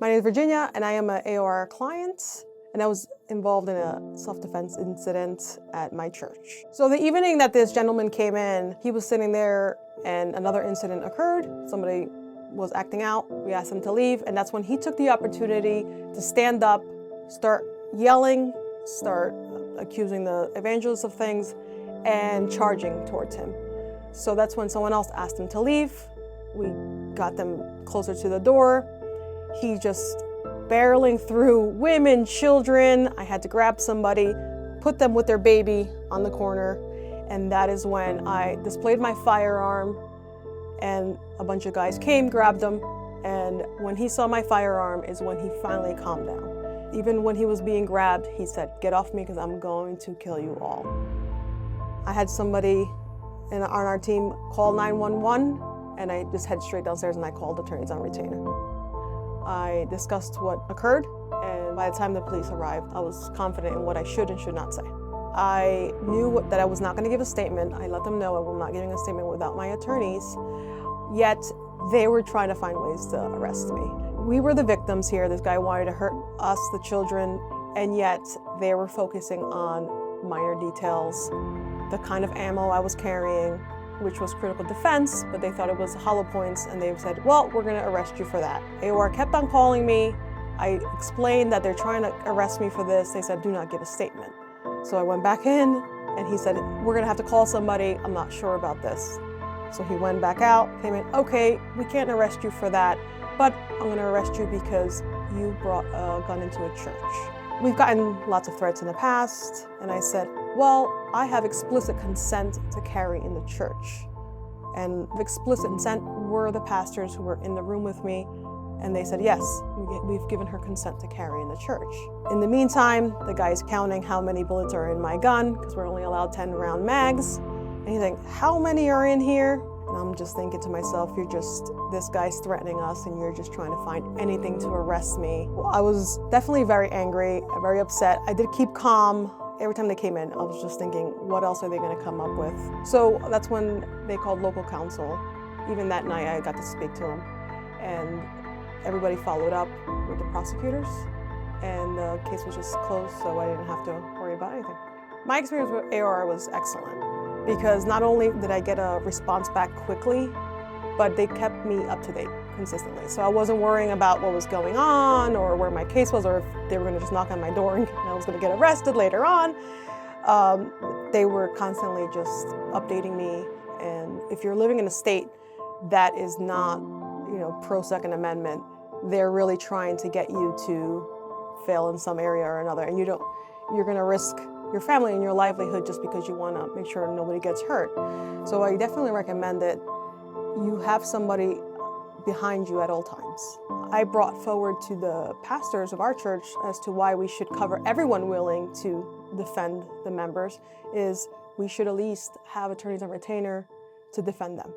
My name is Virginia, and I am an AOR client, and I was involved in a self-defense incident at my church. So the evening that this gentleman came in, he was sitting there and another incident occurred. Somebody was acting out. We asked him to leave, and that's when he took the opportunity to stand up, start yelling, start accusing the evangelist of things, and charging towards him. So that's when someone else asked him to leave. We got them closer to the door. He just barreling through women, children. I had to grab somebody, put them with their baby on the corner, and that is when I displayed my firearm, and a bunch of guys came, grabbed him, and when he saw my firearm is when he finally calmed down. Even when he was being grabbed, he said, "Get off me because I'm going to kill you all." I had somebody on our team call 911, and I just headed straight downstairs and I called attorneys on retainer. I discussed what occurred, and by the time the police arrived, I was confident in what I should and should not say. I knew that I was not going to give a statement. I let them know I was not giving a statement without my attorneys, yet they were trying to find ways to arrest me. We were the victims here. This guy wanted to hurt us, the children, and yet they were focusing on minor details, the kind of ammo I was carrying, which was critical defense, but they thought it was hollow points, and they said, "Well, we're gonna arrest you for that." AOR kept on calling me. I explained that they're trying to arrest me for this. They said, "Do not give a statement." So I went back in, and he said, "We're gonna have to call somebody. I'm not sure about this." So he went back out, came in, "Okay, we can't arrest you for that, but I'm gonna arrest you because you brought a gun into a church." We've gotten lots of threats in the past, and I said, "Well, I have explicit consent to carry in the church." And the explicit consent were the pastors who were in the room with me, and they said, "Yes, we've given her consent to carry in the church." In the meantime, the guy's counting how many bullets are in my gun, because we're only allowed 10-round mags. And he's like, "How many are in here?" And I'm just thinking to myself, this guy's threatening us, and you're just trying to find anything to arrest me. Well, I was definitely very angry, very upset. I did keep calm. Every time they came in, I was just thinking, what else are they gonna come up with? So that's when they called local counsel. Even that night, I got to speak to him. And everybody followed up with the prosecutors, and the case was just closed, so I didn't have to worry about anything. My experience with AOR was excellent, because not only did I get a response back quickly, but they kept me up to date consistently. So I wasn't worrying about what was going on or where my case was, or if they were gonna just knock on my door and I was gonna get arrested later on. They were constantly just updating me. And if you're living in a state that is not, pro-Second Amendment, they're really trying to get you to fail in some area or another. And you're gonna risk your family and your livelihood just because you wanna make sure nobody gets hurt. So I definitely recommend that you have somebody behind you at all times. I brought forward to the pastors of our church as to why we should cover everyone willing to defend the members is we should at least have attorneys on retainer to defend them.